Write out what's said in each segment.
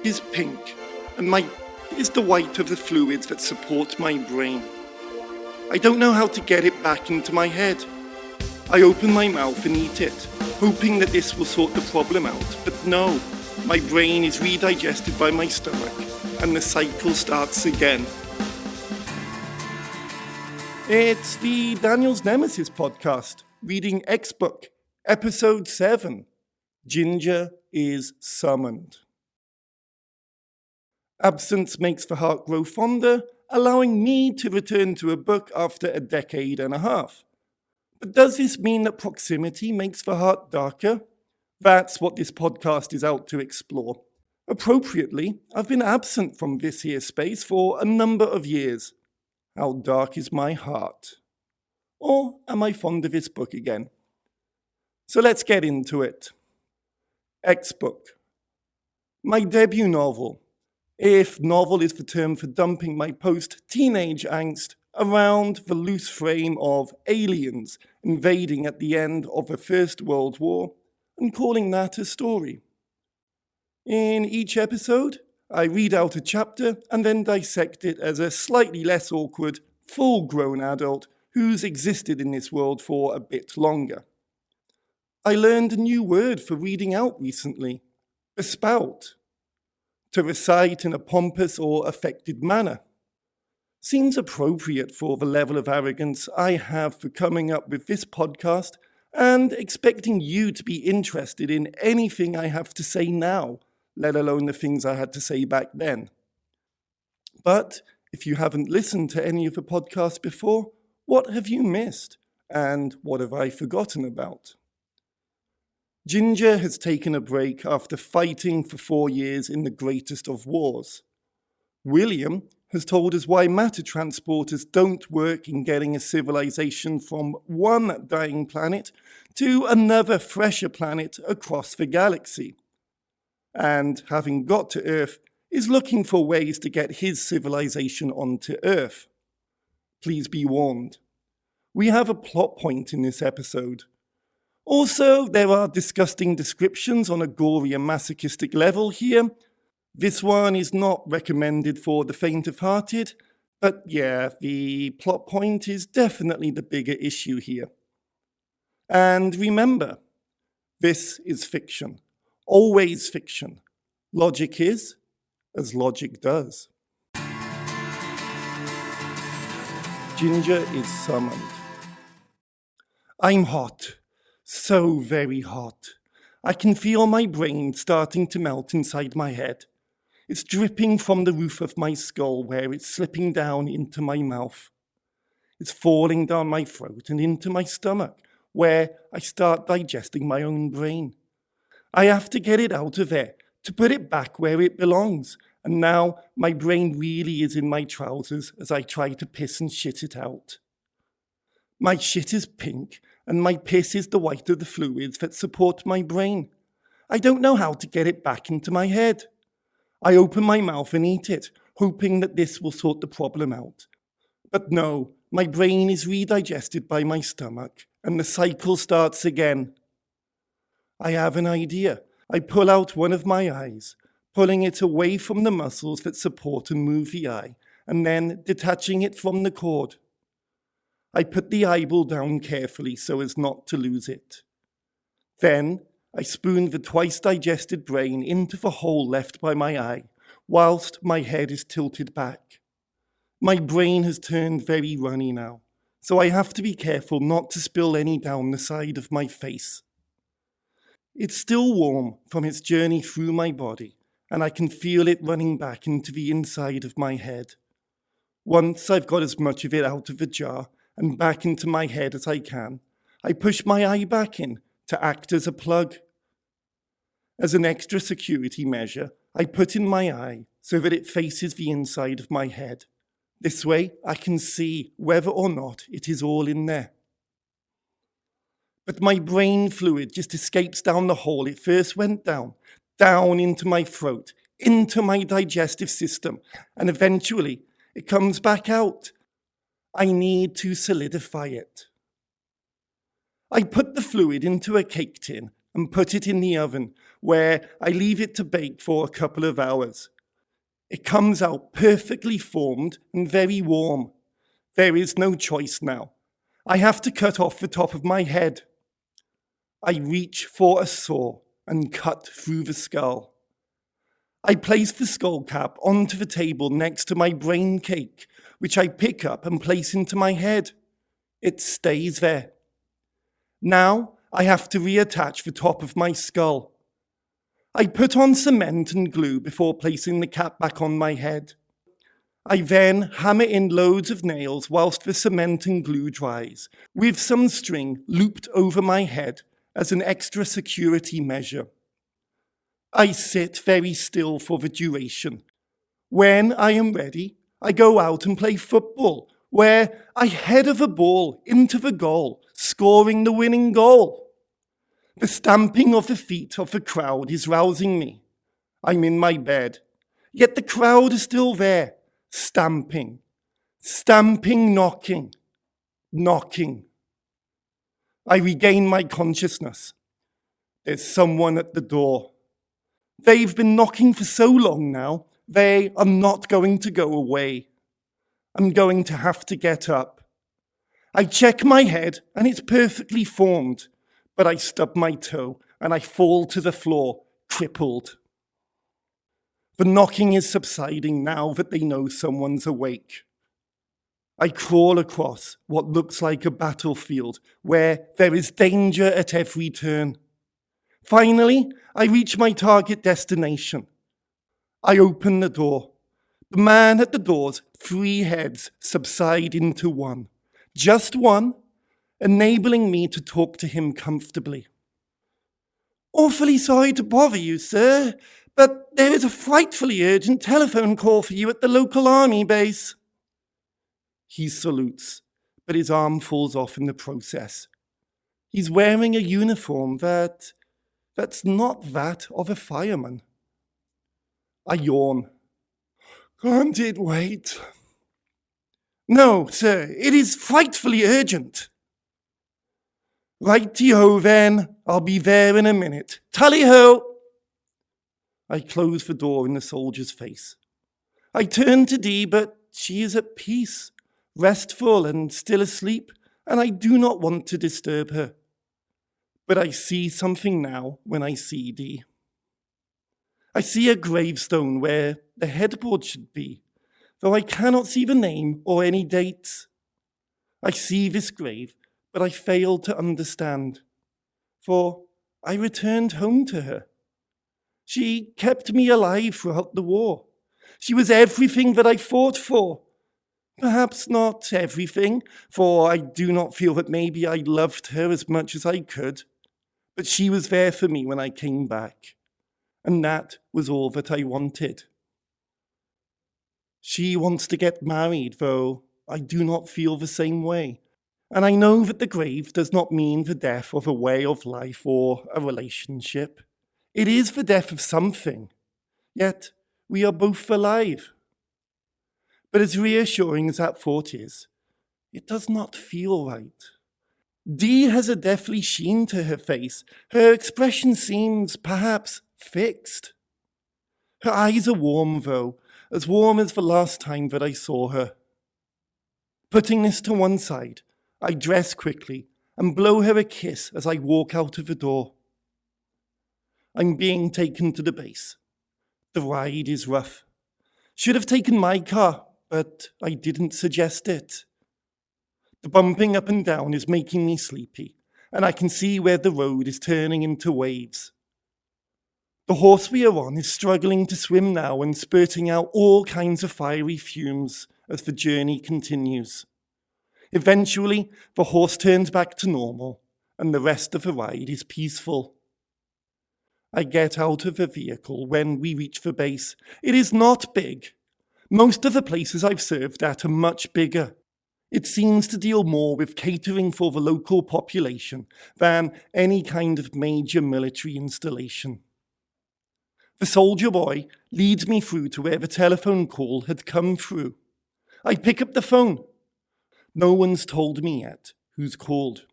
is pink, and my is the white of the fluids that support my brain. I don't know how to get it back into my head. I open my mouth and eat it, hoping that this will sort the problem out, but no, my brain is redigested by my stomach, and the cycle starts again. It's the Daniel's Nemesis podcast, reading XBook, episode 7, Ginger is Summoned. Absence makes the heart grow fonder, allowing me to return to a book after a decade and a half. But does this mean that proximity makes the heart darker? That's what this podcast is out to explore. Appropriately, I've been absent from this here space for a number of years. How dark is my heart? Or am I fond of this book again? So let's get into it. XBook. My debut novel. If novel is the term for dumping my post-teenage angst around the loose frame of aliens invading at the end of the First World War and calling that a story. In each episode, I read out a chapter and then dissect it as a slightly less awkward, full-grown adult who's existed in this world for a bit longer. I learned a new word for reading out recently, bespout. To recite in a pompous or affected manner. Seems appropriate for the level of arrogance I have for coming up with this podcast and expecting you to be interested in anything I have to say now, let alone the things I had to say back then. But if you haven't listened to any of the podcasts before, what have you missed? And what have I forgotten about? Ginger has taken a break after fighting for 4 years in the greatest of wars. William has told us why matter transporters don't work in getting a civilization from one dying planet to another fresher planet across the galaxy. And having got to Earth, is looking for ways to get his civilization onto Earth. Please be warned. We have a plot point in this episode. Also, there are disgusting descriptions on a gory and masochistic level here. This one is not recommended for the faint of hearted, but yeah, the plot point is definitely the bigger issue here. And remember, this is fiction. Always fiction. Logic is as logic does. Ginger is summoned. I'm hot. So very hot. I can feel my brain starting to melt inside my head. It's dripping from the roof of my skull where it's slipping down into my mouth. It's falling down my throat and into my stomach where I start digesting my own brain. I have to get it out of there to put it back where it belongs. And now my brain really is in my trousers as I try to piss and shit it out. My shit is pink, and my piss is the white of the fluids that support my brain. I don't know how to get it back into my head. I open my mouth and eat it, hoping that this will sort the problem out. But no, my brain is redigested by my stomach, and the cycle starts again. I have an idea. I pull out one of my eyes, pulling it away from the muscles that support and move the eye, and then detaching it from the cord. I put the eyeball down carefully so as not to lose it. Then I spoon the twice-digested brain into the hole left by my eye, whilst my head is tilted back. My brain has turned very runny now, so I have to be careful not to spill any down the side of my face. It's still warm from its journey through my body, and I can feel it running back into the inside of my head. Once I've got as much of it out of the jar, and back into my head as I can, I push my eye back in to act as a plug. As an extra security measure, I put in my eye so that it faces the inside of my head. This way I can see whether or not it is all in there. But my brain fluid just escapes down the hole it first went down into my throat, into my digestive system, and eventually it comes back out. I need to solidify it. I put the fluid into a cake tin and put it in the oven, where I leave it to bake for a couple of hours. It comes out perfectly formed and very warm. There is no choice now. I have to cut off the top of my head. I reach for a saw and cut through the skull. I place the skull cap onto the table next to my brain cake, which I pick up and place into my head. It stays there. Now I have to reattach the top of my skull. I put on cement and glue before placing the cap back on my head. I then hammer in loads of nails whilst the cement and glue dries, with some string looped over my head as an extra security measure. I sit very still for the duration. When I am ready, I go out and play football, where I header the ball into the goal, scoring the winning goal. The stamping of the feet of the crowd is rousing me. I'm in my bed, yet the crowd is still there, stamping, knocking. I regain my consciousness. There's someone at the door. They've been knocking for so long now, they are not going to go away. I'm going to have to get up. I check my head and it's perfectly formed, but I stub my toe and I fall to the floor, crippled. The knocking is subsiding now that they know someone's awake. I crawl across what looks like a battlefield where there is danger at every turn. Finally, I reach my target destination. I open the door. The man at the door's 3 heads subside into one. Just one, enabling me to talk to him comfortably. Awfully sorry to bother you, sir, but there is a frightfully urgent telephone call for you at the local army base. He salutes, but his arm falls off in the process. He's wearing a uniform that's not that of a fireman. I yawn. Can't it wait? No, sir, it is frightfully urgent. Righty-ho then, I'll be there in a minute. Tally-ho! I close the door in the soldier's face. I turn to Dee, but she is at peace, restful and still asleep, and I do not want to disturb her. But I see something now when I see Dee. I see a gravestone where the headboard should be, though I cannot see the name or any dates. I see this grave, but I fail to understand, for I returned home to her. She kept me alive throughout the war. She was everything that I fought for. Perhaps not everything, for I do not feel that maybe I loved her as much as I could. But she was there for me when I came back, and that was all that I wanted. She wants to get married, though I do not feel the same way. And I know that the grave does not mean the death of a way of life or a relationship. It is the death of something, yet we are both alive. But as reassuring as that thought is, it does not feel right. Dee has a deathly sheen to her face. Her expression seems, perhaps, fixed. Her eyes are warm, though, as warm as the last time that I saw her. Putting this to one side, I dress quickly and blow her a kiss as I walk out of the door. I'm being taken to the base. The ride is rough. Should have taken my car, but I didn't suggest it. The bumping up and down is making me sleepy, and I can see where the road is turning into waves. The horse we are on is struggling to swim now and spurting out all kinds of fiery fumes as the journey continues. Eventually, the horse turns back to normal, and the rest of the ride is peaceful. I get out of the vehicle when we reach the base. It is not big. Most of the places I've served at are much bigger. It seems to deal more with catering for the local population than any kind of major military installation. The soldier boy leads me through to where the telephone call had come through. I pick up the phone. No one's told me yet who's called.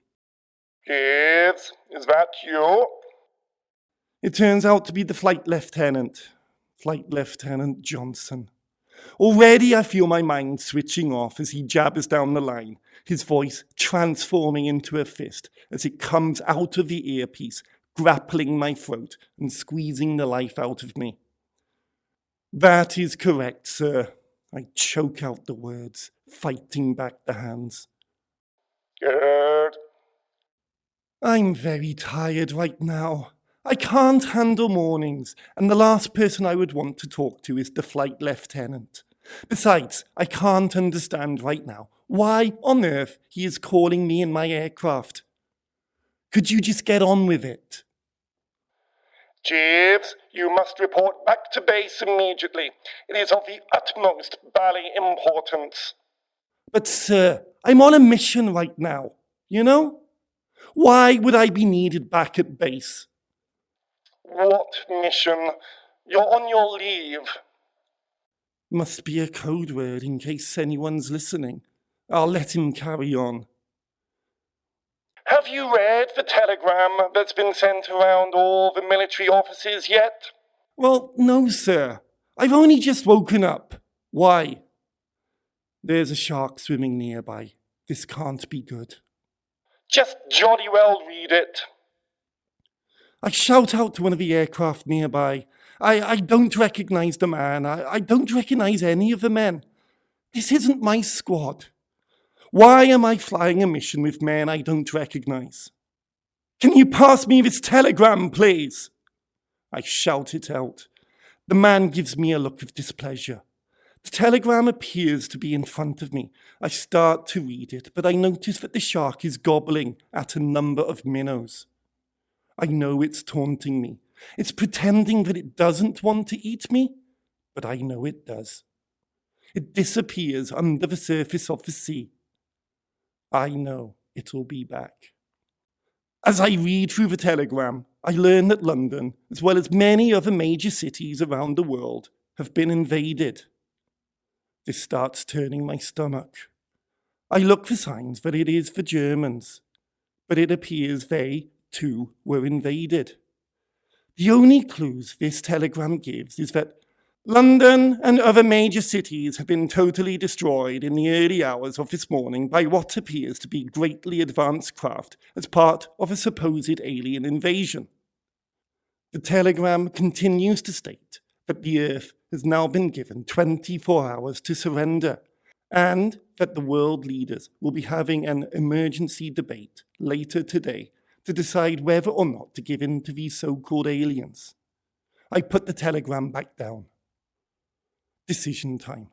Kids, is that you? It turns out to be the Flight Lieutenant Johnson. Already I feel my mind switching off as he jabbers down the line, his voice transforming into a fist as it comes out of the earpiece, grappling my throat and squeezing the life out of me. That is correct, sir. I choke out the words, fighting back the hands. Good. I'm very tired right now. I can't handle mornings, and the last person I would want to talk to is the flight lieutenant. Besides, I can't understand right now why on earth he is calling me in my aircraft. Could you just get on with it? Jeeves, you must report back to base immediately. It is of the utmost bally importance. But sir, I'm on a mission right now, you know? Why would I be needed back at base? What mission? You're on your leave. Must be a code word in case anyone's listening. I'll let him carry on. Have you read the telegram that's been sent around all the military offices yet? Well, no, sir. I've only just woken up. Why? There's a shark swimming nearby. This can't be good. Just jolly well read it. I shout out to one of the aircraft nearby. I don't recognize the man. I don't recognize any of the men. This isn't my squad. Why am I flying a mission with men I don't recognize? Can you pass me this telegram, please? I shout it out. The man gives me a look of displeasure. The telegram appears to be in front of me. I start to read it, but I notice that the shark is gobbling at a number of minnows. I know it's taunting me. It's pretending that it doesn't want to eat me, but I know it does. It disappears under the surface of the sea. I know it'll be back. As I read through the telegram, I learn that London, as well as many other major cities around the world, have been invaded. This starts turning my stomach. I look for signs that it is the Germans, but it appears they, too, were invaded. The only clues this telegram gives is that London and other major cities have been totally destroyed in the early hours of this morning by what appears to be greatly advanced craft as part of a supposed alien invasion. The telegram continues to state that the Earth has now been given 24 hours to surrender, and that the world leaders will be having an emergency debate later today to decide whether or not to give in to these so-called aliens. I put the telegram back down. Decision time.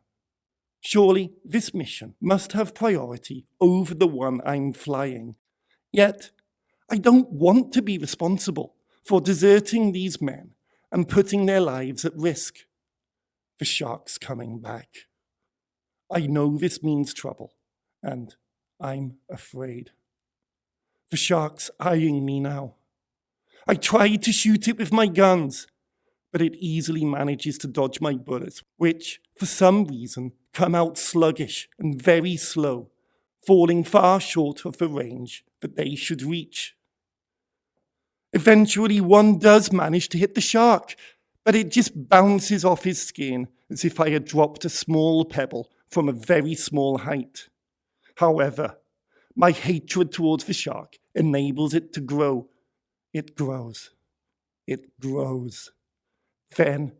Surely this mission must have priority over the one I'm flying. Yet, I don't want to be responsible for deserting these men and putting their lives at risk. The shark's coming back. I know this means trouble, and I'm afraid. The shark's eyeing me now. I try to shoot it with my guns, but it easily manages to dodge my bullets, which, for some reason, come out sluggish and very slow, falling far short of the range that they should reach. Eventually, one does manage to hit the shark, but it just bounces off his skin as if I had dropped a small pebble from a very small height. However, my hatred towards the shark enables it to grow. It grows. It grows. Then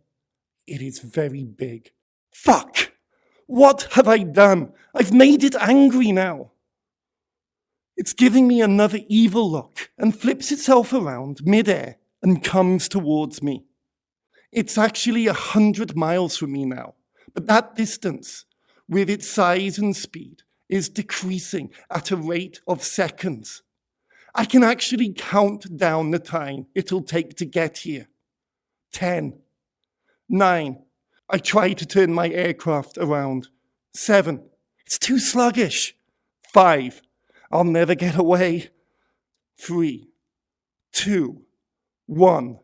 it is very big. Fuck! What have I done? I've made it angry now. It's giving me another evil look and flips itself around mid-air and comes towards me. It's actually 100 miles from me now, but that distance, with its size and speed, is decreasing at a rate of seconds. I can actually count down the time it'll take to get here. 10, 9, I try to turn my aircraft around. 7, it's too sluggish. 5, I'll never get away. 3, 2, 1.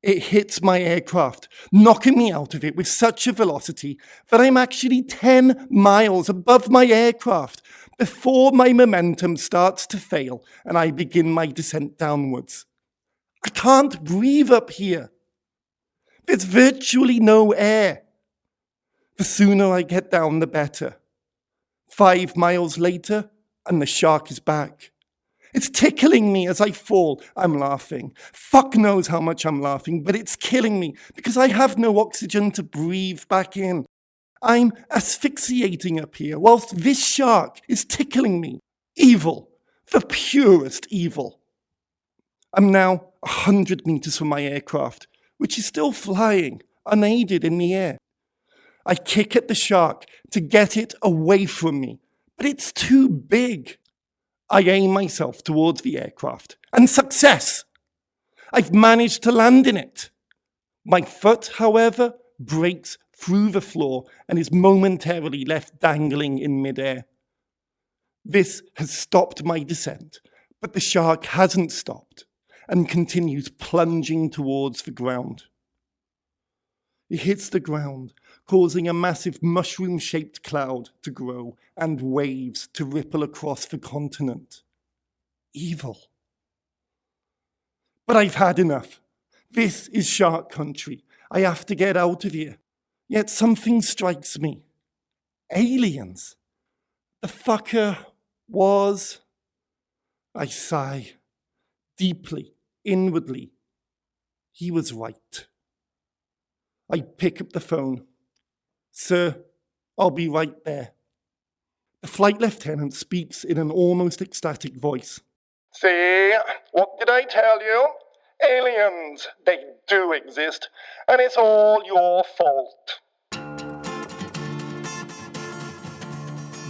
It hits my aircraft, knocking me out of it with such a velocity that I'm actually 10 miles above my aircraft before my momentum starts to fail and I begin my descent downwards. I can't breathe up here. There's virtually no air. The sooner I get down, the better. 5 miles later, and the shark is back. It's tickling me as I fall. I'm laughing. Fuck knows how much I'm laughing, but it's killing me because I have no oxygen to breathe back in. I'm asphyxiating up here whilst this shark is tickling me. Evil. The purest evil. I'm now 100 meters from my aircraft, which is still flying, unaided in the air. I kick at the shark to get it away from me, but it's too big. I aim myself towards the aircraft, and success! I've managed to land in it. My foot, however, breaks through the floor and is momentarily left dangling in midair. This has stopped my descent, but the shark hasn't stopped and continues plunging towards the ground. It hits the ground, causing a massive mushroom-shaped cloud to grow and waves to ripple across the continent. Evil. But I've had enough. This is shark country. I have to get out of here. Yet something strikes me. Aliens. The fucker was... I sigh. Deeply, inwardly. He was right. I pick up the phone. Sir, I'll be right there. The flight lieutenant speaks in an almost ecstatic voice. See, what did I tell you? Aliens, they do exist, and it's all your fault.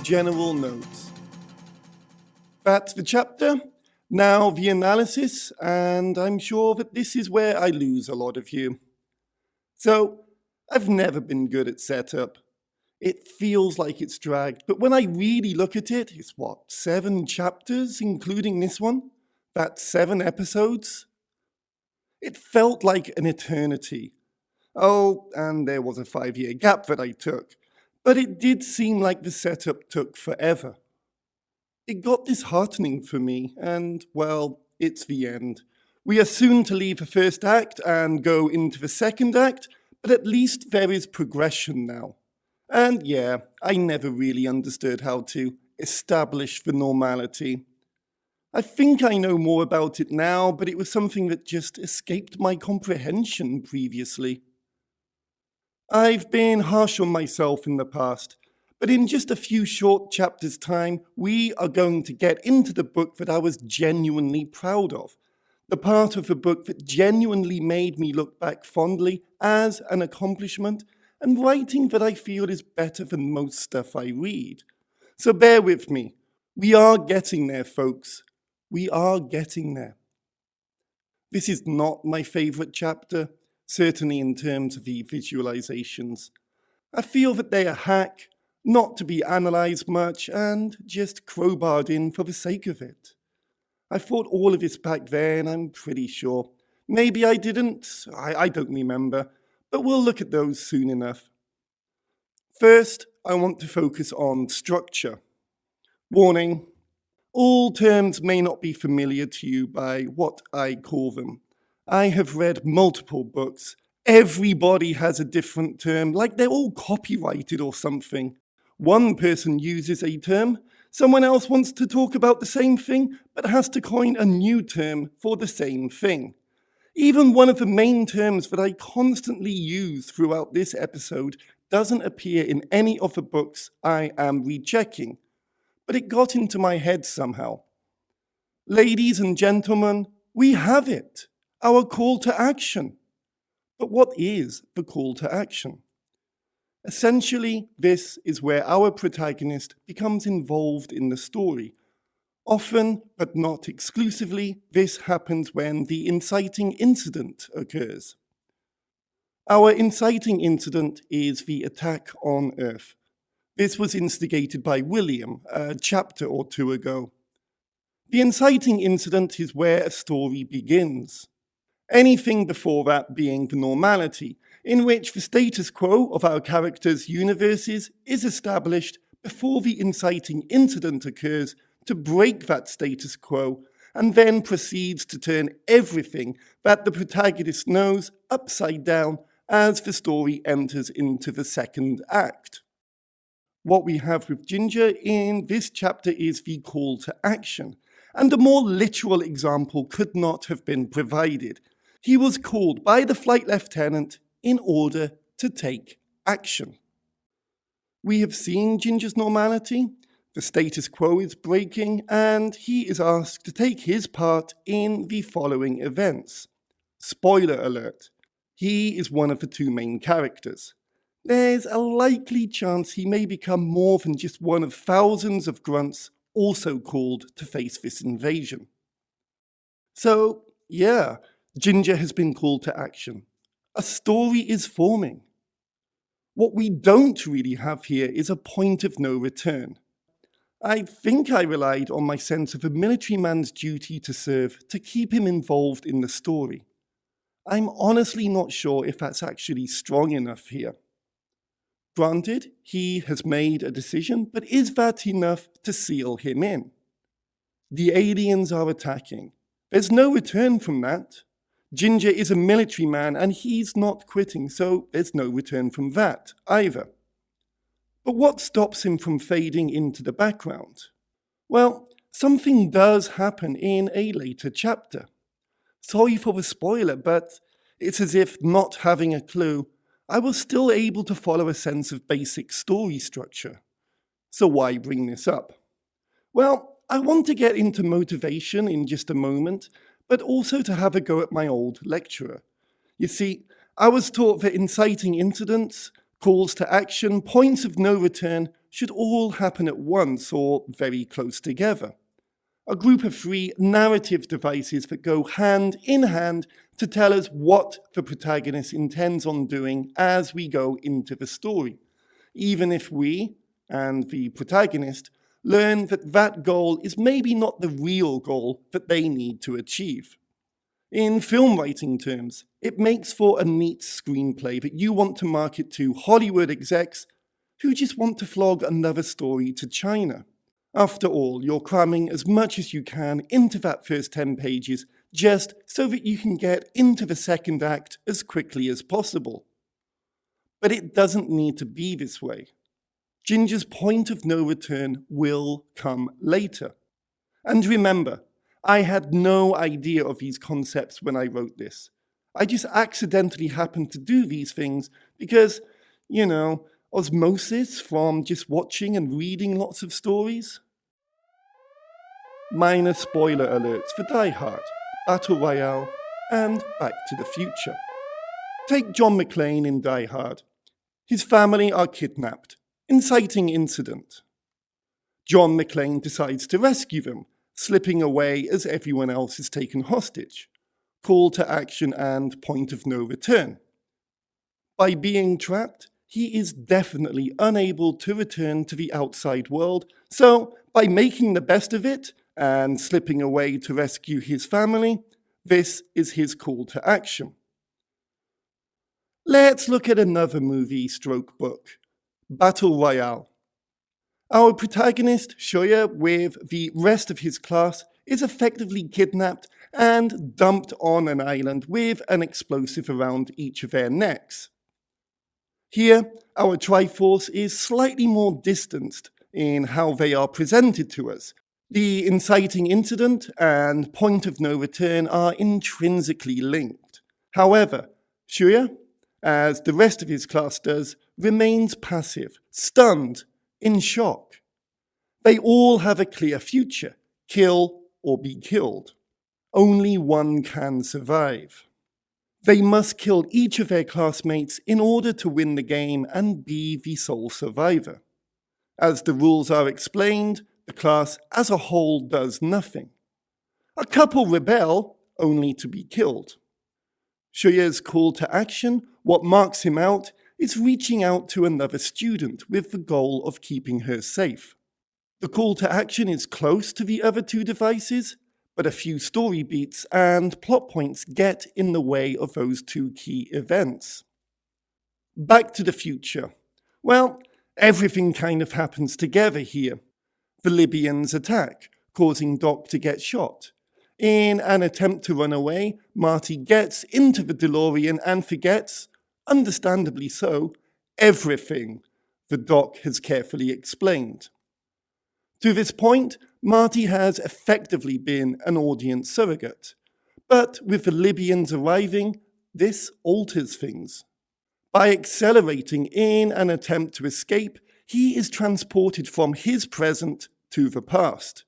General notes. That's the chapter. Now the analysis, and I'm sure that this is where I lose a lot of you. So, I've never been good at setup. It feels like it's dragged, but when I really look at it, it's 7 chapters, including this one? That's 7 episodes? It felt like an eternity. Oh, and there was a 5-year gap that I took, but it did seem like the setup took forever. It got disheartening for me, and, well, it's the end. We are soon to leave the first act and go into the second act, but at least there is progression now. And yeah, I never really understood how to establish the normality. I think I know more about it now, but it was something that just escaped my comprehension previously. I've been harsh on myself in the past, but in just a few short chapters' time, we are going to get into the book that I was genuinely proud of. The part of the book that genuinely made me look back fondly as an accomplishment, and writing that I feel is better than most stuff I read. So bear with me. We are getting there, folks. We are getting there. This is not my favourite chapter, certainly in terms of the visualizations. I feel that they are hack, not to be analysed much, and just crowbarred in for the sake of it. I thought all of this back then, I'm pretty sure. Maybe I didn't, I don't remember, but we'll look at those soon enough. First, I want to focus on structure. Warning, all terms may not be familiar to you by what I call them. I have read multiple books. Everybody has a different term, like they're all copyrighted or something. One person uses a term, someone else wants to talk about the same thing, but has to coin a new term for the same thing. Even one of the main terms that I constantly use throughout this episode doesn't appear in any of the books I am rechecking, but it got into my head somehow. Ladies and gentlemen, we have it, our call to action. But what is the call to action? Essentially, this is where our protagonist becomes involved in the story. Often, but not exclusively, this happens when the inciting incident occurs. Our inciting incident is the attack on Earth. This was instigated by William a chapter or 2 ago. The inciting incident is where a story begins. Anything before that being the normality, in which the status quo of our characters' universes is established before the inciting incident occurs to break that status quo and then proceeds to turn everything that the protagonist knows upside down as the story enters into the second act. What we have with Ginger in this chapter is the call to action, and a more literal example could not have been provided. He was called by the flight lieutenant in order to take action. We have seen Ginger's normality. The status quo is breaking, and he is asked to take his part in the following events. Spoiler alert, he is one of the two main characters. There's a likely chance he may become more than just one of thousands of grunts also called to face this invasion. So, yeah, Ginger has been called to action. A story is forming. What we don't really have here is a point of no return. I think I relied on my sense of a military man's duty to serve to keep him involved in the story. I'm honestly not sure if that's actually strong enough here. Granted, he has made a decision, but is that enough to seal him in? The aliens are attacking. There's no return from that. Ginger is a military man and he's not quitting, so there's no return from that either. But what stops him from fading into the background? Well, something does happen in a later chapter. Sorry for the spoiler, but it's as if not having a clue, I was still able to follow a sense of basic story structure. So why bring this up? Well, I want to get into motivation in just a moment, but also to have a go at my old lecturer. You see, I was taught that inciting incidents, calls to action, points of no return should all happen at once or very close together. A group of 3 narrative devices that go hand in hand to tell us what the protagonist intends on doing as we go into the story, even if we, and the protagonist, learn that that goal is maybe not the real goal that they need to achieve. In film writing terms, it makes for a neat screenplay that you want to market to Hollywood execs who just want to flog another story to China. After all, you're cramming as much as you can into that first 10 pages just so that you can get into the second act as quickly as possible. But it doesn't need to be this way. Ginger's point of no return will come later. And remember, I had no idea of these concepts when I wrote this. I just accidentally happened to do these things because, osmosis from just watching and reading lots of stories. Minor spoiler alerts for Die Hard, Battle Royale, and Back to the Future. Take John McClane in Die Hard. His family are kidnapped. Inciting incident. John McClane decides to rescue them, slipping away as everyone else is taken hostage. Call to action and point of no return. By being trapped, he is definitely unable to return to the outside world, so by making the best of it and slipping away to rescue his family, this is his call to action. Let's look at another movie/book, Battle Royale. Our protagonist, Shoya, with the rest of his class, is effectively kidnapped and dumped on an island with an explosive around each of their necks. Here, our Triforce is slightly more distanced in how they are presented to us. The inciting incident and point of no return are intrinsically linked. However, Shoya, as the rest of his class does, remains passive, stunned, in shock. They all have a clear future, kill or be killed. Only one can survive. They must kill each of their classmates in order to win the game and be the sole survivor. As the rules are explained, the class as a whole does nothing. A couple rebel, only to be killed. Shoya's call to action, what marks him out, is reaching out to another student with the goal of keeping her safe. The call to action is close to the other two devices, but a few story beats and plot points get in the way of those two key events. Back to the Future. Well, everything kind of happens together here. The Libyans attack, causing Doc to get shot. In an attempt to run away, Marty gets into the DeLorean and forgets, understandably so, everything the doc has carefully explained. To this point, Marty has effectively been an audience surrogate, but with the Libyans arriving, this alters things. By accelerating in an attempt to escape, he is transported from his present to the past.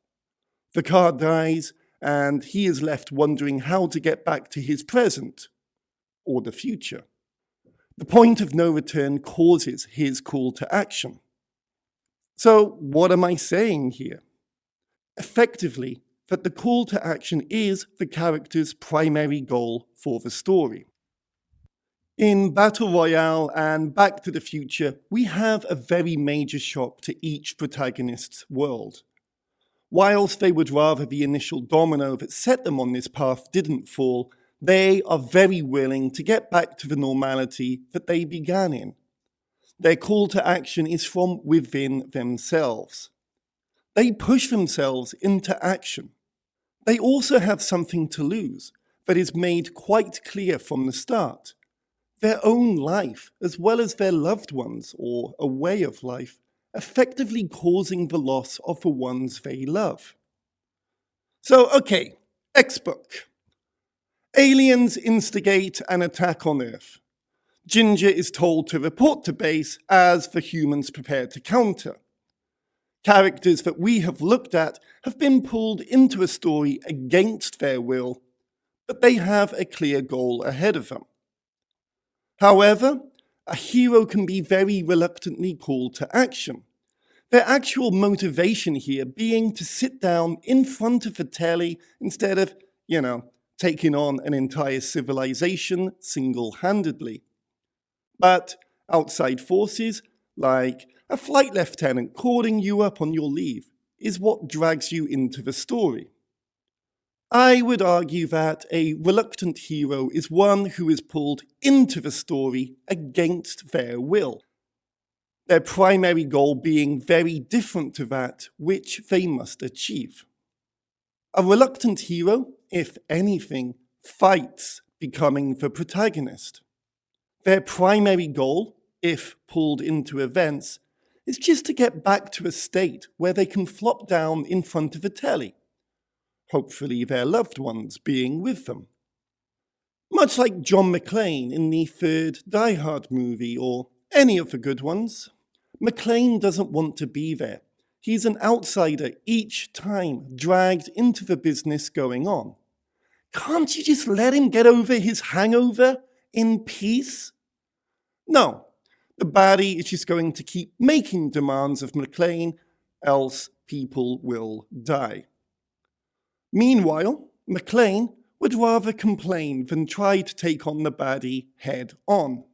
The car dies, and he is left wondering how to get back to his present, or the future. The point of no return causes his call to action. So what am I saying here? Effectively, that the call to action is the character's primary goal for the story. In Battle Royale and Back to the Future, we have a very major shock to each protagonist's world. Whilst they would rather the initial domino that set them on this path didn't fall, they are very willing to get back to the normality that they began in. Their call to action is from within themselves. They push themselves into action. They also have something to lose that is made quite clear from the start. Their own life, as well as their loved ones, or a way of life, effectively causing the loss of the ones they love. So, okay, XBook. Aliens instigate an attack on Earth. Ginger is told to report to base as the humans prepare to counter. Characters that we have looked at have been pulled into a story against their will, but they have a clear goal ahead of them. However, a hero can be very reluctantly called to action. Their actual motivation here being to sit down in front of the telly instead of, taking on an entire civilization single-handedly. But outside forces, like a flight lieutenant calling you up on your leave, is what drags you into the story. I would argue that a reluctant hero is one who is pulled into the story against their will, their primary goal being very different to that which they must achieve. A reluctant hero, if anything, fights becoming the protagonist. Their primary goal, if pulled into events, is just to get back to a state where they can flop down in front of a telly, hopefully their loved ones being with them. Much like John McClane in the third Die Hard movie, or any of the good ones, McClane doesn't want to be there. He's an outsider each time, dragged into the business going on. Can't you just let him get over his hangover in peace? No, the baddie is just going to keep making demands of McClane, else people will die. Meanwhile, McClane would rather complain than try to take on the baddie head on.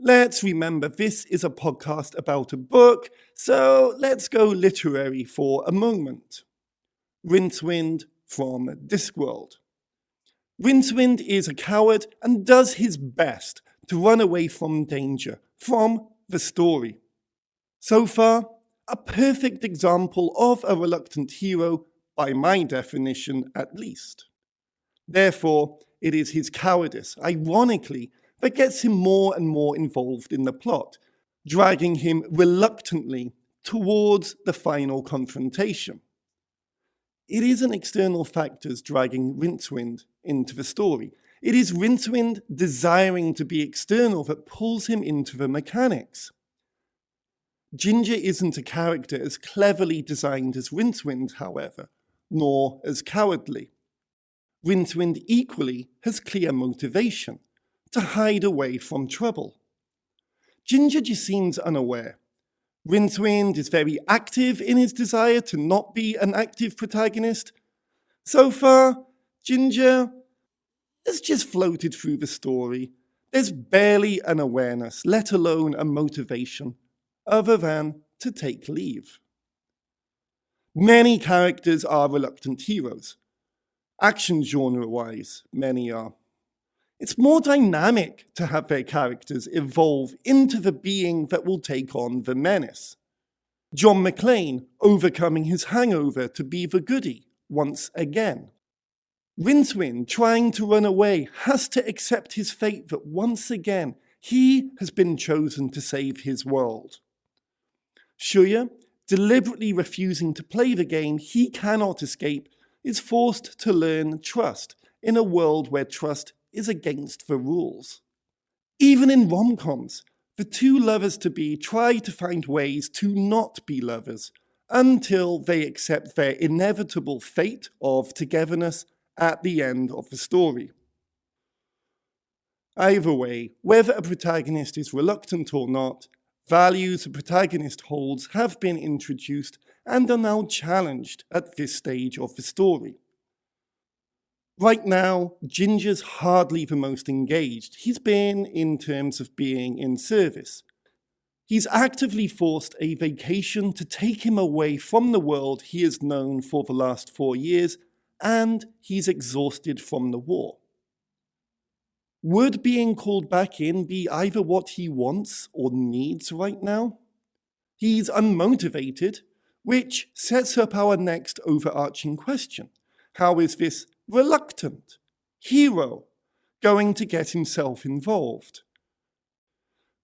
Let's remember this is a podcast about a book, so let's go literary for a moment. Rincewind from Discworld. Rincewind is a coward and does his best to run away from danger, from the story. So far, a perfect example of a reluctant hero, by my definition at least. Therefore, it is his cowardice, ironically, that gets him more and more involved in the plot, dragging him reluctantly towards the final confrontation. It isn't external factors dragging Rincewind into the story. It is Rincewind desiring to be external that pulls him into the mechanics. Ginger isn't a character as cleverly designed as Rincewind, however, nor as cowardly. Rincewind equally has clear motivation, to hide away from trouble. Ginger just seems unaware. Rincewind is very active in his desire to not be an active protagonist. So far, Ginger has just floated through the story. There's barely an awareness, let alone a motivation, other than to take leave. Many characters are reluctant heroes. Action genre-wise, many are. It's more dynamic to have their characters evolve into the being that will take on the menace. John McClane overcoming his hangover to be the goodie once again. Rincewind, trying to run away, has to accept his fate that once again he has been chosen to save his world. Shuya, deliberately refusing to play the game he cannot escape, is forced to learn trust in a world where trust is against the rules. Even in rom-coms, the two lovers-to-be try to find ways to not be lovers until they accept their inevitable fate of togetherness at the end of the story. Either way, whether a protagonist is reluctant or not, values the protagonist holds have been introduced and are now challenged at this stage of the story. Right now, Ginger's hardly the most engaged he's been in terms of being in service. He's actively forced a vacation to take him away from the world he has known for the last 4 years, and he's exhausted from the war. Would being called back in be either what he wants or needs right now? He's unmotivated, which sets up our next overarching question. How is this reluctant hero going to get himself involved?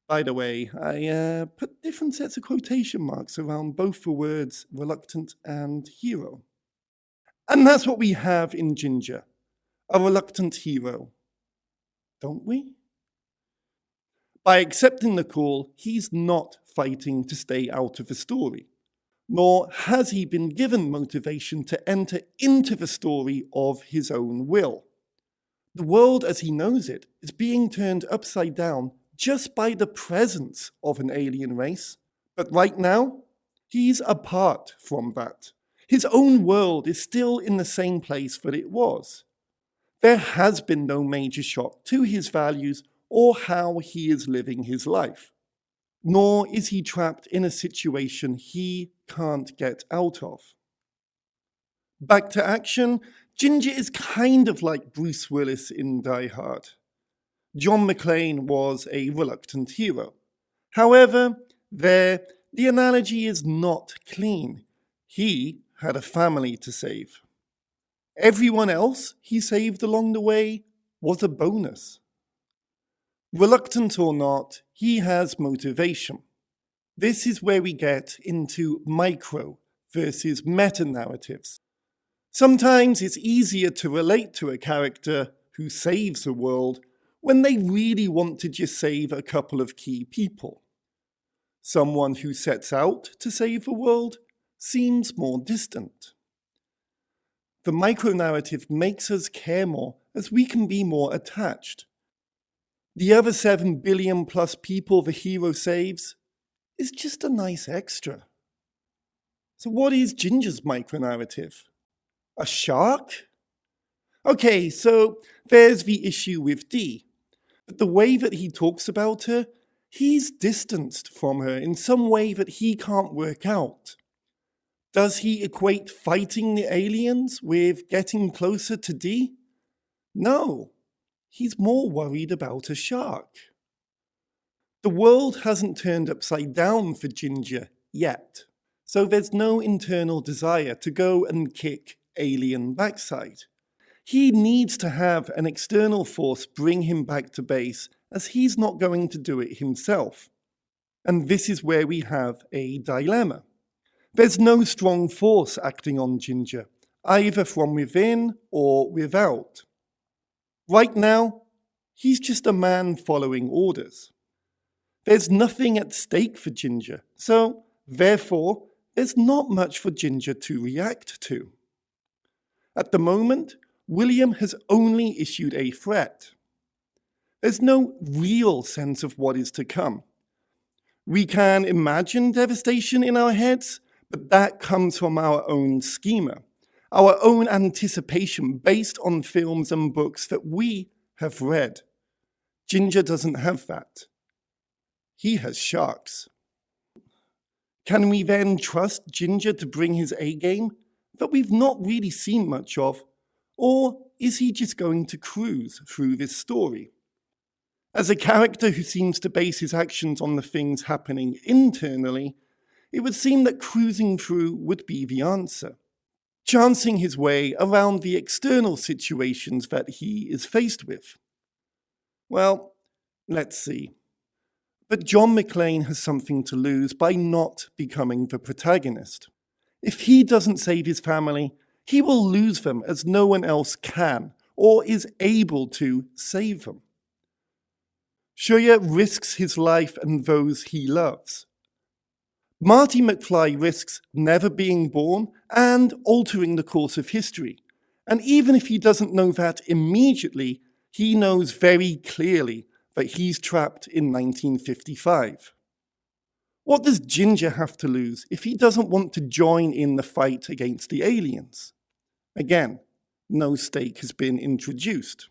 By the way, I put different sets of quotation marks around both the words reluctant and hero. And that's what we have in Ginger, a reluctant hero. Don't we? By accepting the call, he's not fighting to stay out of the story, nor has he been given motivation to enter into the story of his own will. The world as he knows it is being turned upside down just by the presence of an alien race. But right now, he's apart from that. His own world is still in the same place that it was. There has been no major shock to his values or how he is living his life. Nor is he trapped in a situation he can't get out of. Back to action, Ginger is kind of like Bruce Willis in Die Hard. John McClane was a reluctant hero. However, the analogy is not clean. He had a family to save. Everyone else he saved along the way was a bonus. Reluctant or not, he has motivation. This is where we get into micro versus meta-narratives. Sometimes it's easier to relate to a character who saves the world when they really want to just save a couple of key people. Someone who sets out to save the world seems more distant. The micro-narrative makes us care more as we can be more attached. The other 7 billion plus people the hero saves is just a nice extra. So what is Ginger's micro-narrative? A shark? Okay, so there's the issue with Dee. But the way that he talks about her, he's distanced from her in some way that he can't work out. Does he equate fighting the aliens with getting closer to Dee? No, he's more worried about a shark. The world hasn't turned upside down for Ginger yet, so there's no internal desire to go and kick alien backside. He needs to have an external force bring him back to base, as he's not going to do it himself. And this is where we have a dilemma. There's no strong force acting on Ginger, either from within or without. Right now, he's just a man following orders. There's nothing at stake for Ginger, so therefore, there's not much for Ginger to react to. At the moment, William has only issued a threat. There's no real sense of what is to come. We can imagine devastation in our heads, but that comes from our own schema, our own anticipation based on films and books that we have read. Ginger doesn't have that. He has sharks. Can we then trust Ginger to bring his A-game that we've not really seen much of, or is he just going to cruise through this story? As a character who seems to base his actions on the things happening internally, it would seem that cruising through would be the answer. chancing his way around the external situations that he is faced with. Well, let's see. But John McClane has something to lose by not becoming the protagonist. If he doesn't save his family, he will lose them as no one else can or is able to save them. Shurya risks his life and those he loves. Marty McFly risks never being born and altering the course of history. And even if he doesn't know that immediately, he knows very clearly that he's trapped in 1955. What does Ginger have to lose if he doesn't want to join in the fight against the aliens? Again, no stake has been introduced.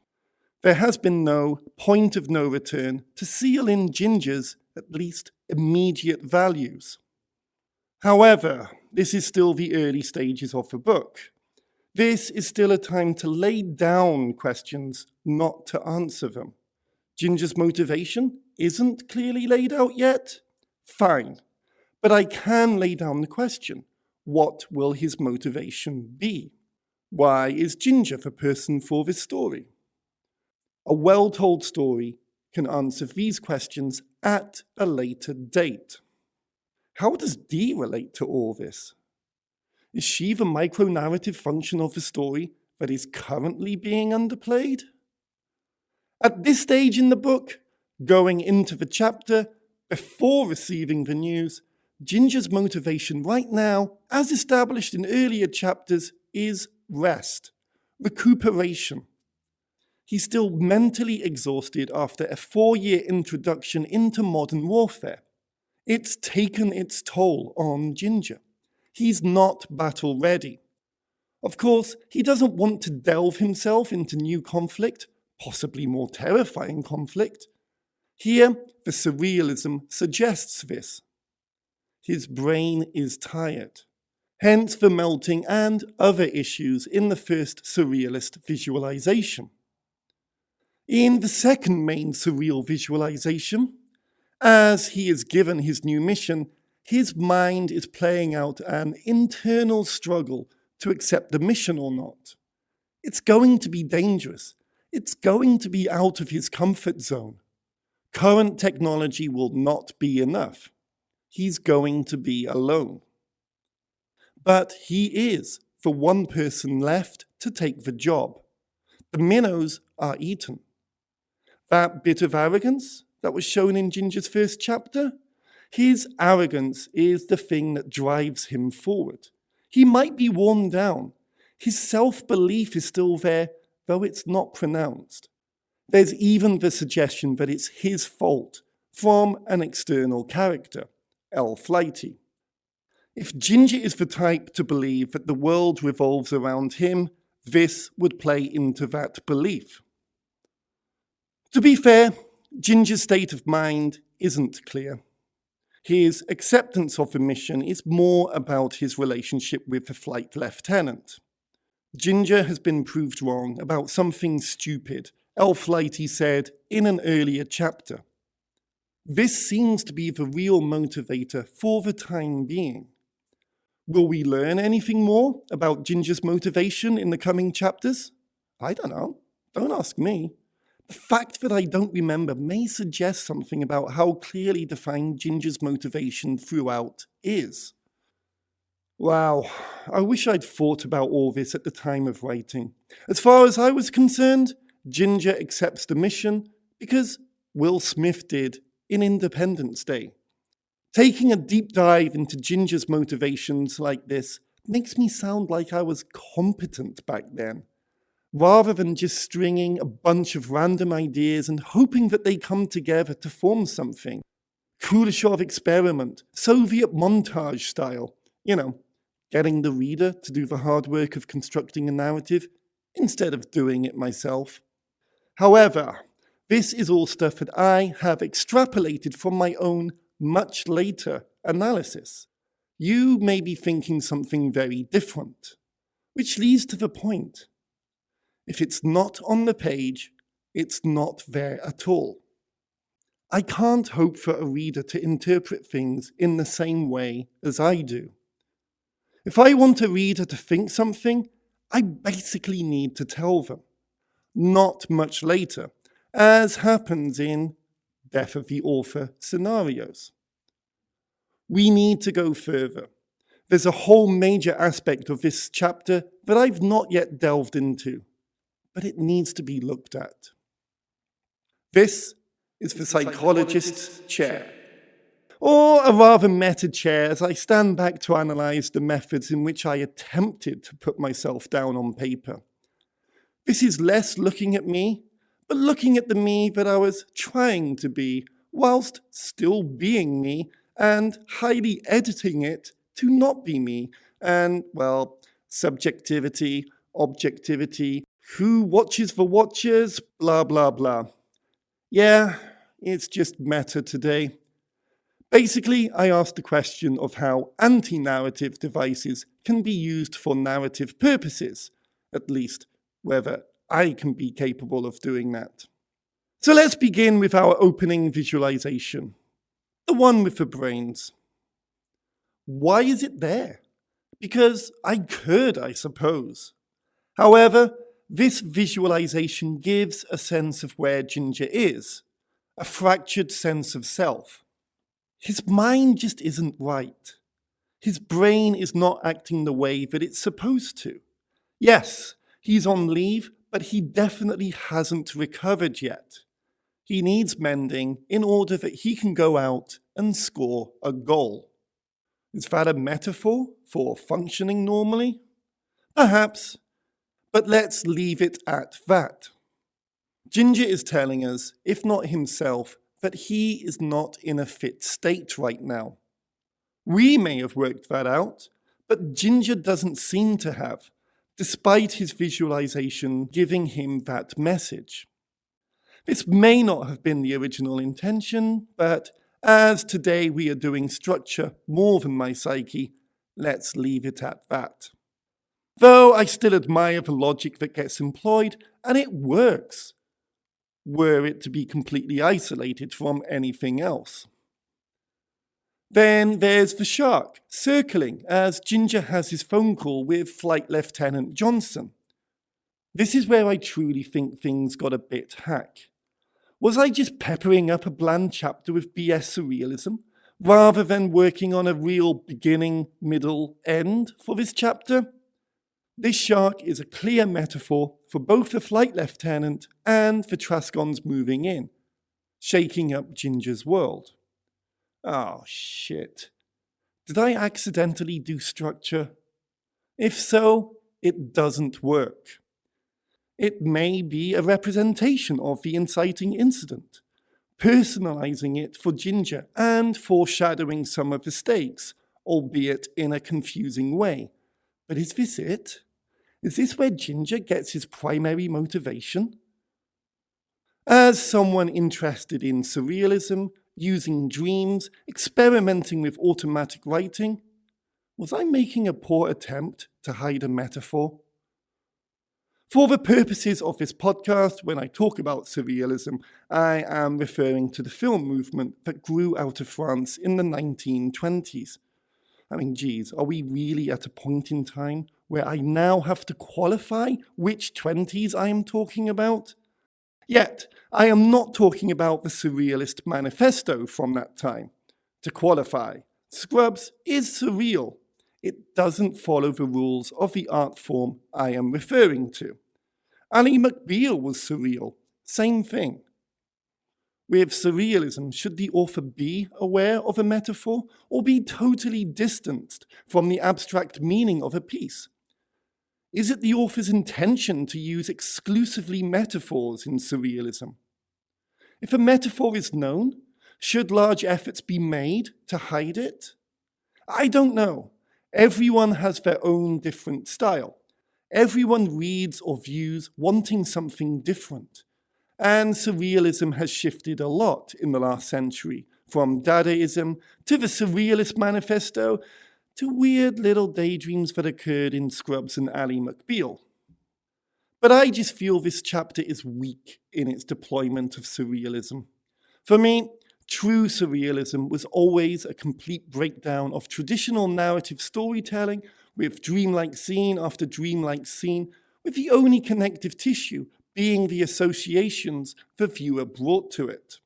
There has been no point of no return to seal in Ginger's, at least, immediate values. However, this is still the early stages of the book. This is still a time to lay down questions, not to answer them. Ginger's motivation isn't clearly laid out yet? Fine. But I can lay down the question. What will his motivation be? Why is Ginger the person for this story? A well-told story can answer these questions at a later date. How does Dee relate to all this? Is she the micro-narrative function of the story that is currently being underplayed? At this stage in the book, going into the chapter, before receiving the news, Ginger's motivation right now, as established in earlier chapters, is rest, recuperation. He's still mentally exhausted after a 4-year introduction into modern warfare. It's taken its toll on Ginger. He's not battle ready. Of course, he doesn't want to delve himself into new conflict, possibly more terrifying conflict. Here, the surrealism suggests this. His brain is tired. Hence the melting and other issues in the first surrealist visualization. In the second main surreal visualization, as he is given his new mission, his mind is playing out an internal struggle to accept the mission or not. It's going to be dangerous. It's going to be out of his comfort zone. Current technology will not be enough. He's going to be alone. But he is the one person left to take the job. The minnows are eaten. That bit of arrogance that was shown in Ginger's first chapter, his arrogance is the thing that drives him forward. He might be worn down. His self-belief is still there, though it's not pronounced. There's even the suggestion that it's his fault from an external character, L. Flighty. If Ginger is the type to believe that the world revolves around him, this would play into that belief. To be fair, Ginger's state of mind isn't clear. His acceptance of the mission is more about his relationship with the flight lieutenant. Ginger has been proved wrong about something stupid L. Flighty said in an earlier chapter. This seems to be the real motivator for the time being. Will we learn anything more about Ginger's motivation in the coming chapters? I don't know. Don't ask me. The fact that I don't remember may suggest something about how clearly defined Ginger's motivation throughout is. Wow, I wish I'd thought about all this at the time of writing. As far as I was concerned, Ginger accepts the mission because Will Smith did in Independence Day. Taking a deep dive into Ginger's motivations like this makes me sound like I was competent back then, rather than just stringing a bunch of random ideas and hoping that they come together to form something. Kuleshov experiment, Soviet montage style, getting the reader to do the hard work of constructing a narrative instead of doing it myself. However, this is all stuff that I have extrapolated from my own much later analysis. You may be thinking something very different, which leads to the point. If it's not on the page, it's not there at all. I can't hope for a reader to interpret things in the same way as I do. If I want a reader to think something, I basically need to tell them. Not much later, as happens in death of the author scenarios. We need to go further. There's a whole major aspect of this chapter that I've not yet delved into, but it needs to be looked at. This is the Psychologist's chair, or a rather meta chair as I stand back to analyse the methods in which I attempted to put myself down on paper. This is less looking at me, but looking at the me that I was trying to be, whilst still being me, and highly editing it to not be me, and, well, subjectivity, objectivity, who watches the watchers, blah, blah, blah. Yeah, it's just meta today. Basically, I asked the question of how anti-narrative devices can be used for narrative purposes, at least whether I can be capable of doing that. So let's begin with our opening visualization, the one with the brains. Why is it there? Because I could, I suppose. However, this visualization gives a sense of where Ginger is, a fractured sense of self. His mind just isn't right. His brain is not acting the way that it's supposed to. Yes, he's on leave, but he definitely hasn't recovered yet. He needs mending in order that he can go out and score a goal. Is that a metaphor for functioning normally? Perhaps, but let's leave it at that. Ginger is telling us, if not himself, that he is not in a fit state right now. We may have worked that out, but Ginger doesn't seem to have, despite his visualization giving him that message. This may not have been the original intention, but as today we are doing structure more than my psyche, let's leave it at that. Though I still admire the logic that gets employed, and it works, were it to be completely isolated from anything else. Then there's the shark, circling as Ginger has his phone call with Flight Lieutenant Johnson. This is where I truly think things got a bit hack. Was I just peppering up a bland chapter with BS surrealism, rather than working on a real beginning, middle, end for this chapter? This shark is a clear metaphor for both the flight lieutenant and the Trascons moving in, shaking up Ginger's world. Oh, shit. Did I accidentally do structure? If so, it doesn't work. It may be a representation of the inciting incident, personalizing it for Ginger and foreshadowing some of the stakes, albeit in a confusing way. But is this it? Is this where Ginger gets his primary motivation? As someone interested in surrealism, using dreams, experimenting with automatic writing, was I making a poor attempt to hide a metaphor? For the purposes of this podcast, when I talk about surrealism, I am referring to the film movement that grew out of France in the 1920s. I mean, geez, are we really at a point in time where I now have to qualify which 20s I am talking about? Yet, I am not talking about the Surrealist Manifesto from that time. To qualify, Scrubs is surreal. It doesn't follow the rules of the art form I am referring to. Ally McBeal was surreal. Same thing. With surrealism, should the author be aware of a metaphor or be totally distanced from the abstract meaning of a piece? Is it the author's intention to use exclusively metaphors in surrealism? If a metaphor is known, should large efforts be made to hide it? I don't know. Everyone has their own different style. Everyone reads or views wanting something different. And surrealism has shifted a lot in the last century, from Dadaism to the Surrealist Manifesto to weird little daydreams that occurred in Scrubs and Ally McBeal. But I just feel this chapter is weak in its deployment of surrealism. For me, true surrealism was always a complete breakdown of traditional narrative storytelling with dreamlike scene after dreamlike scene, with the only connective tissue being the associations the viewer brought to it.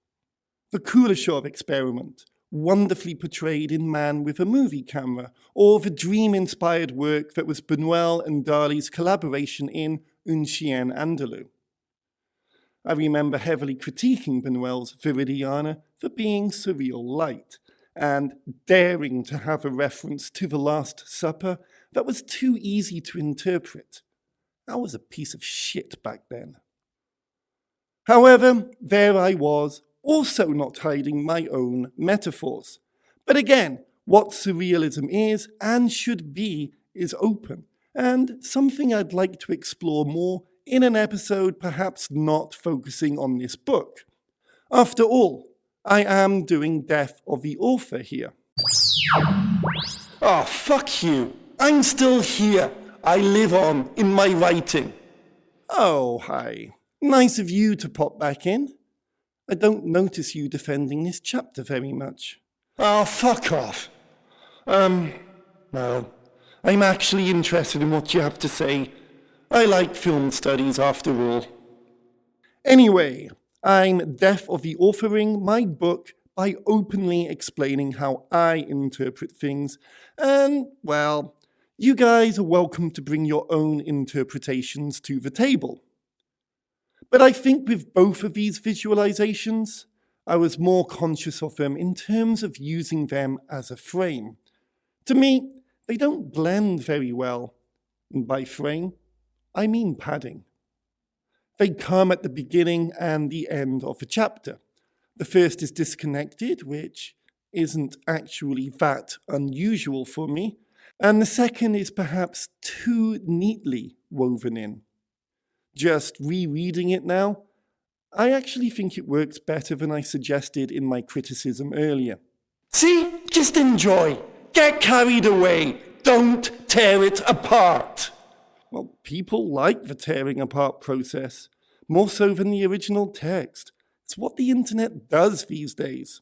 The Kuleshov experiment, wonderfully portrayed in Man with a Movie Camera, or the dream-inspired work that was Bunuel and Dali's collaboration in Un Chien Andalou. I remember heavily critiquing Bunuel's Viridiana for being surreal light, and daring to have a reference to the Last Supper that was too easy to interpret. I was a piece of shit back then. However, there I was, also not hiding my own metaphors. But again, what surrealism is and should be is open, and something I'd like to explore more in an episode perhaps not focusing on this book. After all, I am doing Death of the Author here. Oh, fuck you. I'm still here. I live on in my writing. Oh, hi. Nice of you to pop back in. I don't notice you defending this chapter very much. Oh, fuck off. No. I'm actually interested in what you have to say. I like film studies after all. Anyway, I'm Death of the Authoring my book by openly explaining how I interpret things, and, well, you guys are welcome to bring your own interpretations to the table. But I think with both of these visualizations, I was more conscious of them in terms of using them as a frame. To me, they don't blend very well, and by frame, I mean padding. They come at the beginning and the end of a chapter. The first is disconnected, which isn't actually that unusual for me, and the second is perhaps too neatly woven in. Just rereading it now, I actually think it works better than I suggested in my criticism earlier. See? Just enjoy. Get carried away. Don't tear it apart. Well, people like the tearing apart process, more so than the original text. It's what the internet does these days.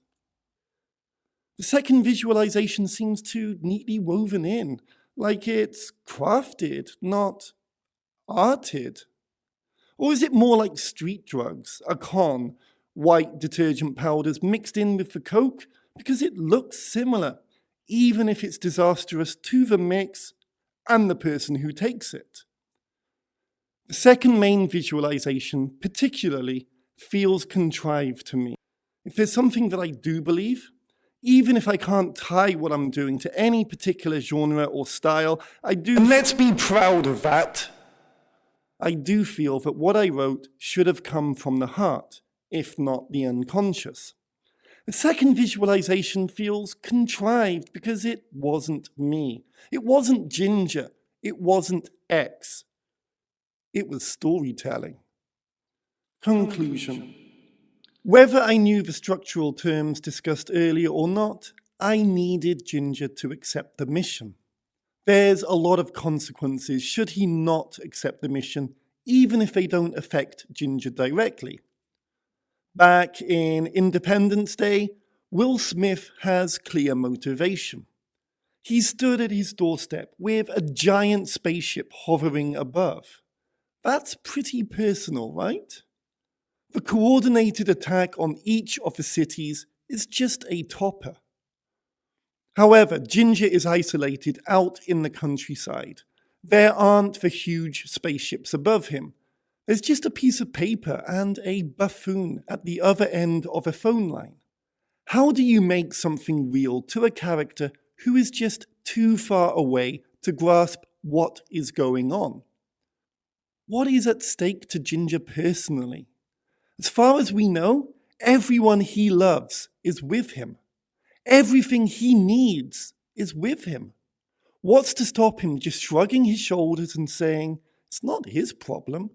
The second visualization seems too neatly woven in, like it's crafted, not arted. Or is it more like street drugs, a con, white detergent powders mixed in with the coke because it looks similar, even if it's disastrous to the mix and the person who takes it? The second main visualization, particularly, feels contrived to me. If there's something that I do believe, even if I can't tie what I'm doing to any particular genre or style, I do... And let's be proud of that. I do feel that what I wrote should have come from the heart, if not the unconscious. The second visualization feels contrived because it wasn't me. It wasn't Ginger. It wasn't X. It was storytelling. Conclusion. Whether I knew the structural terms discussed earlier or not, I needed Ginger to accept the mission. There's a lot of consequences should he not accept the mission, even if they don't affect Ginger directly. Back in Independence Day, Will Smith has clear motivation. He stood at his doorstep with a giant spaceship hovering above. That's pretty personal, right? The coordinated attack on each of the cities is just a topper. However, Ginger is isolated out in the countryside. There aren't the huge spaceships above him. There's just a piece of paper and a buffoon at the other end of a phone line. How do you make something real to a character who is just too far away to grasp what is going on? What is at stake to Ginger personally? As far as we know, everyone he loves is with him. Everything he needs is with him. What's to stop him just shrugging his shoulders and saying, it's not his problem,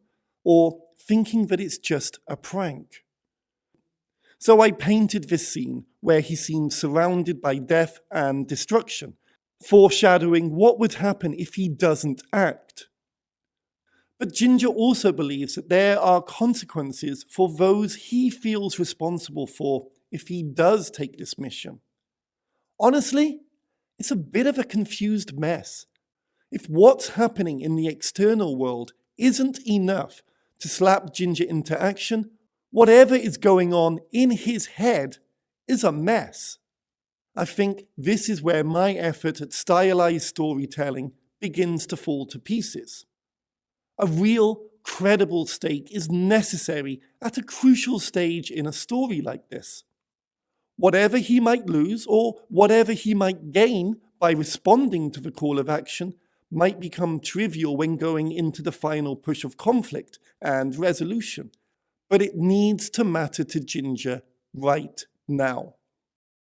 or thinking that it's just a prank? So I painted this scene where he seems surrounded by death and destruction, foreshadowing what would happen if he doesn't act. But Ginger also believes that there are consequences for those he feels responsible for if he does take this mission. Honestly, it's a bit of a confused mess. If what's happening in the external world isn't enough to slap Ginger into action, whatever is going on in his head is a mess. I think this is where my effort at stylized storytelling begins to fall to pieces. A real, credible stake is necessary at a crucial stage in a story like this. Whatever he might lose or whatever he might gain by responding to the call of action might become trivial when going into the final push of conflict and resolution, but it needs to matter to Ginger right now.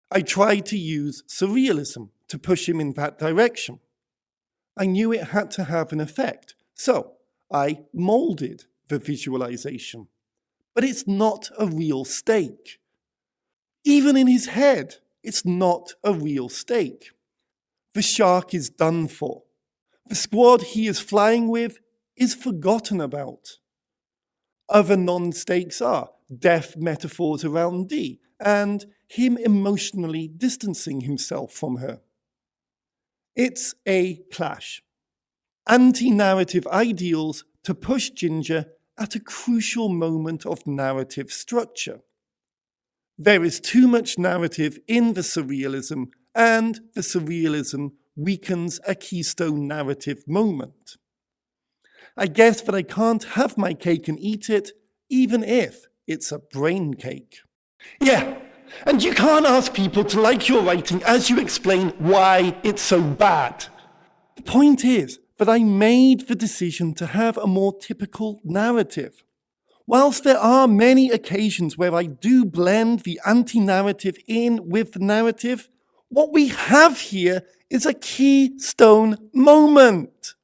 I tried to use surrealism to push him in that direction. I knew it had to have an effect, so I molded the visualization. But it's not a real stake. Even in his head, it's not a real stake. The shark is done for. The squad he is flying with is forgotten about. Other non-stakes are death metaphors around Dee and him emotionally distancing himself from her. It's a clash. Anti-narrative ideals to push Ginger at a crucial moment of narrative structure. There is too much narrative in the surrealism, and the surrealism weakens a keystone narrative moment. I guess that I can't have my cake and eat it, even if it's a brain cake. Yeah, and you can't ask people to like your writing as you explain why it's so bad. The point is that I made the decision to have a more typical narrative. Whilst there are many occasions where I do blend the anti-narrative in with the narrative, what we have here is a keystone moment.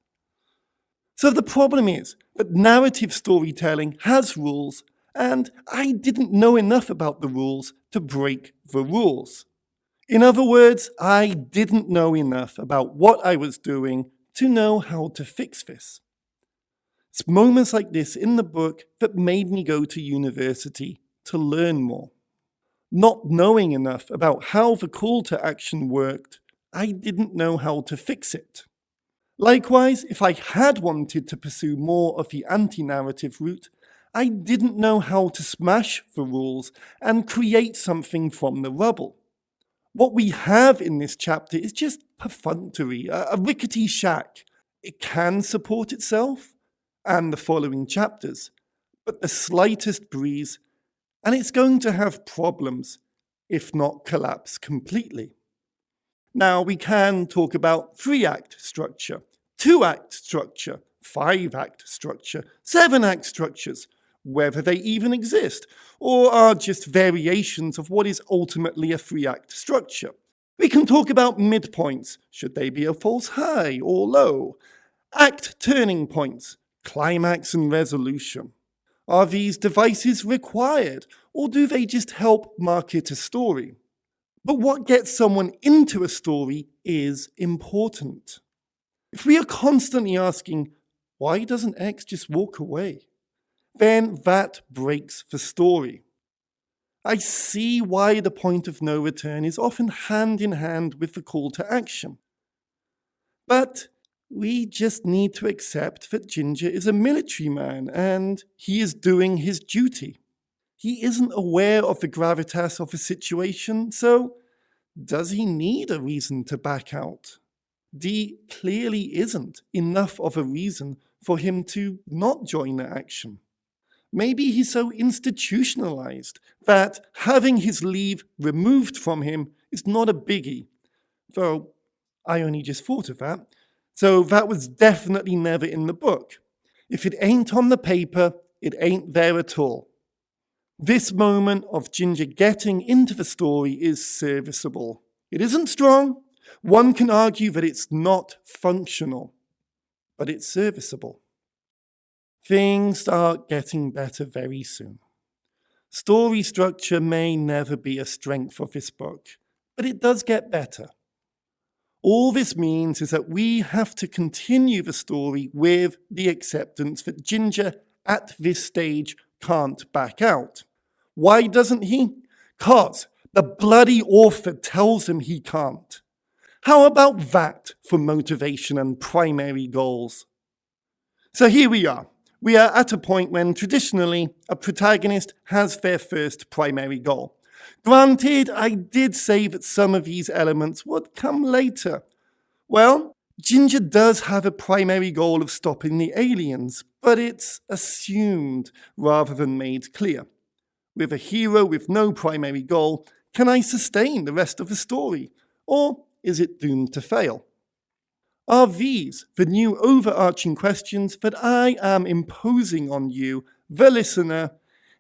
So the problem is that narrative storytelling has rules, and I didn't know enough about the rules to break the rules. In other words, I didn't know enough about what I was doing to know how to fix this. It's moments like this in the book that made me go to university to learn more. Not knowing enough about how the call to action worked, I didn't know how to fix it. Likewise, if I had wanted to pursue more of the anti-narrative route, I didn't know how to smash the rules and create something from the rubble. What we have in this chapter is just perfunctory, a rickety shack. It can support itself and the following chapters, but the slightest breeze, and it's going to have problems, if not collapse completely. Now, we can talk about 3-act structure, 2-act structure, 5-act structure, 7-act structures, whether they even exist, or are just variations of what is ultimately a 3-act structure. We can talk about midpoints, should they be a false high or low, act turning points, climax and resolution. Are these devices required, or do they just help market a story? But what gets someone into a story is important. If we are constantly asking, why doesn't X just walk away? Then that breaks the story. I see why the point of no return is often hand in hand with the call to action. But we just need to accept that Ginger is a military man and he is doing his duty. He isn't aware of the gravitas of the situation, so does he need a reason to back out? D clearly isn't enough of a reason for him to not join the action. Maybe he's so institutionalized that having his leave removed from him is not a biggie. Though I only just thought of that. So that was definitely never in the book. If it ain't on the paper, it ain't there at all. This moment of Ginger getting into the story is serviceable. It isn't strong. One can argue that it's not functional, but it's serviceable. Things start getting better very soon. Story structure may never be a strength of this book, but it does get better. All this means is that we have to continue the story with the acceptance that Ginger at this stage can't back out. Why doesn't he? 'Cause the bloody author tells him he can't. How about that for motivation and primary goals? So here we are. We are at a point when traditionally a protagonist has their first primary goal. Granted, I did say that some of these elements would come later. Well, Ginger does have a primary goal of stopping the aliens, but it's assumed rather than made clear. With a hero with no primary goal, can I sustain the rest of the story? Or is it doomed to fail? Are these the new overarching questions that I am imposing on you, the listener,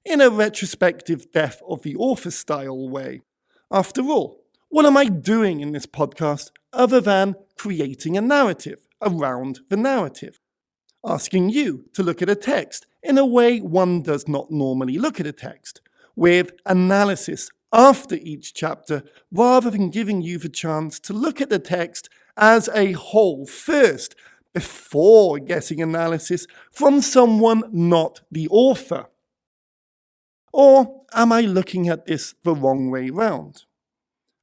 in a retrospective death of the author style way? After all, what am I doing in this podcast other than creating a narrative around the narrative? Asking you to look at a text in a way one does not normally look at a text, with analysis after each chapter, rather than giving you the chance to look at the text as a whole first, before getting analysis from someone not the author. Or am I looking at this the wrong way round?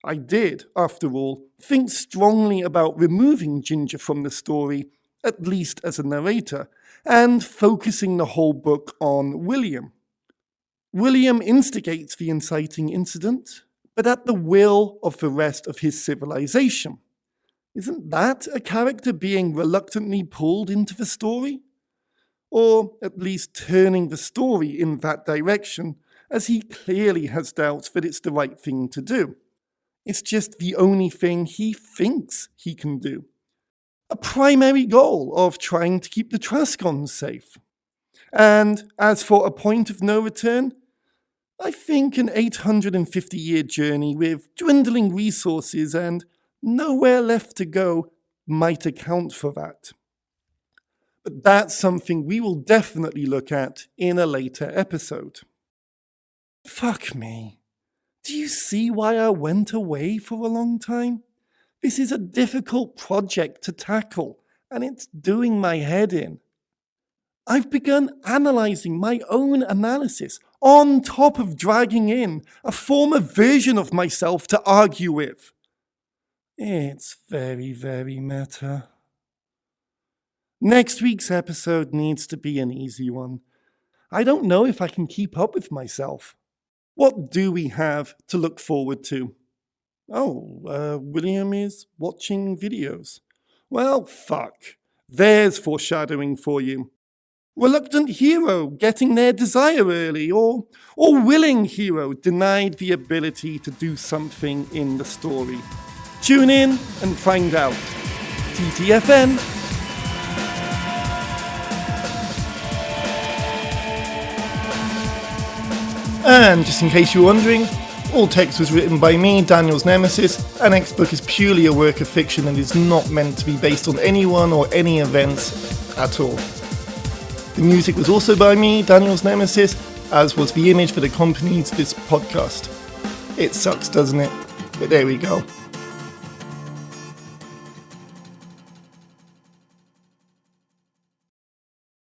I did, after all, think strongly about removing Ginger from the story, at least as a narrator, and focusing the whole book on William. William instigates the inciting incident, but at the will of the rest of his civilization. Isn't that a character being reluctantly pulled into the story? Or at least turning the story in that direction, as he clearly has doubts that it's the right thing to do. It's just the only thing he thinks he can do. A primary goal of trying to keep the Trascons safe. And as for a point of no return, I think an 850-year journey with dwindling resources and nowhere left to go might account for that. But that's something we will definitely look at in a later episode. Fuck me. Do you see why I went away for a long time? This is a difficult project to tackle, and it's doing my head in. I've begun analysing my own analysis on top of dragging in a former version of myself to argue with. It's very, very meta. Next week's episode needs to be an easy one. I don't know if I can keep up with myself. What do we have to look forward to? William is watching videos. Well, fuck. There's foreshadowing for you. Reluctant hero getting their desire early, or willing hero denied the ability to do something in the story. Tune in and find out. TTFN. And just in case you were wondering, all text was written by me, Daniel's Nemesis, and XBook is purely a work of fiction and is not meant to be based on anyone or any events at all. The music was also by me, Daniel's Nemesis, as was the image that accompanies this podcast. It sucks, doesn't it? But there we go.